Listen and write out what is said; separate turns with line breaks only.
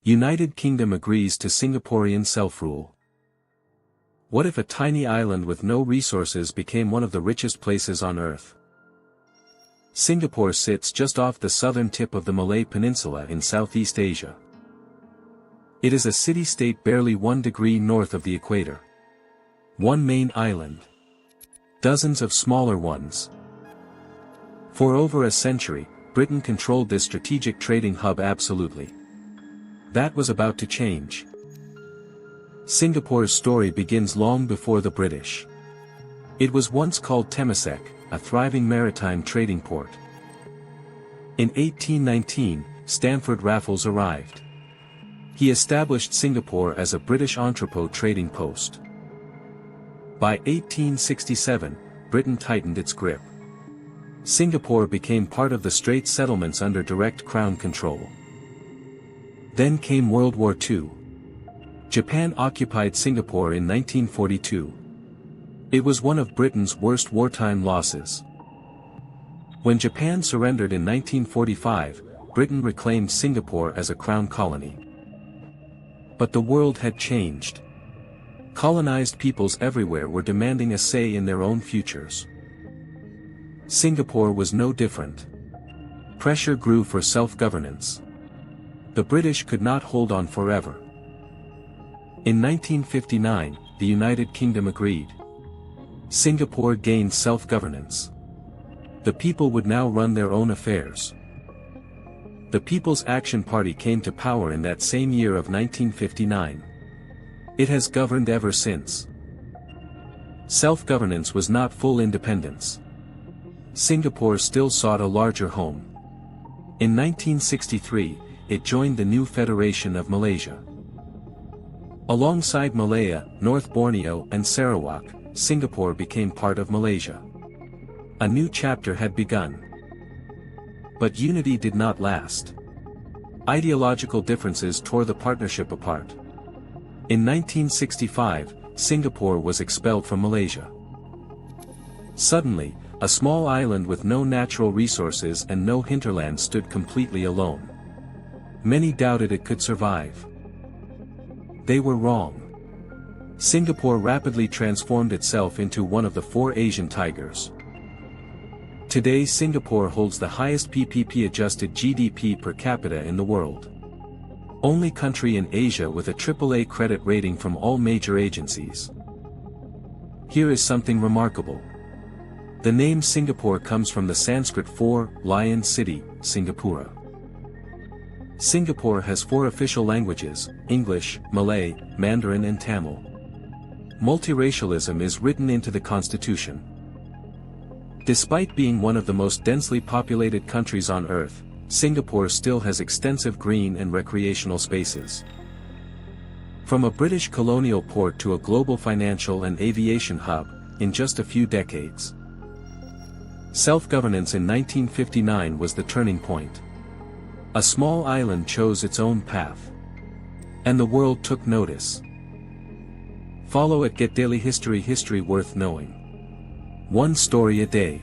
United Kingdom agrees to Singaporean self-rule. What if a tiny island with no resources became one of the richest places on Earth? Singapore sits just off the southern tip of the Malay Peninsula in Southeast Asia. It is a city-state barely 1 degree north of the equator. One main island. Dozens of smaller ones. For over a century, Britain controlled this strategic trading hub absolutely. That was about to change. Singapore's story begins long before the British. It was once called Temasek, a thriving maritime trading port. In 1819, Stamford Raffles arrived. He established Singapore as a British entrepot trading post. By 1867, Britain tightened its grip. Singapore became part of the Straits Settlements under direct Crown control. Then came World War II. Japan occupied Singapore in 1942. It was one of Britain's worst wartime losses. When Japan surrendered in 1945, Britain reclaimed Singapore as a crown colony. But the world had changed. Colonized peoples everywhere were demanding a say in their own futures. Singapore was no different. Pressure grew for self-governance. The British could not hold on forever. In 1959, the United Kingdom agreed. Singapore gained self-governance. The people would now run their own affairs. The People's Action Party came to power in that same year of 1959. It has governed ever since. Self-governance was not full independence. Singapore still sought a larger home. In 1963, it joined the new Federation of Malaysia. Alongside Malaya, North Borneo and Sarawak, Singapore became part of Malaysia. A new chapter had begun. But unity did not last. Ideological differences tore the partnership apart. In 1965, Singapore was expelled from Malaysia. Suddenly, a small island with no natural resources and no hinterland stood completely alone. Many doubted it could survive. They were wrong. Singapore rapidly transformed itself into one of the 4 Asian tigers. Today Singapore holds the highest PPP-adjusted GDP per capita in the world. Only country in Asia with a AAA credit rating from all major agencies. Here is something remarkable. The name Singapore comes from the Sanskrit for lion city, Singapura. Singapore has 4 official languages: English, Malay, Mandarin and Tamil. Multiracialism is written into the constitution. Despite being one of the most densely populated countries on Earth, Singapore still has extensive green and recreational spaces. From a British colonial port to a global financial and aviation hub, in just a few decades. Self-governance in 1959 was the turning point. A small island chose its own path. And the world took notice. Follow at Get Daily History worth knowing. One story a day.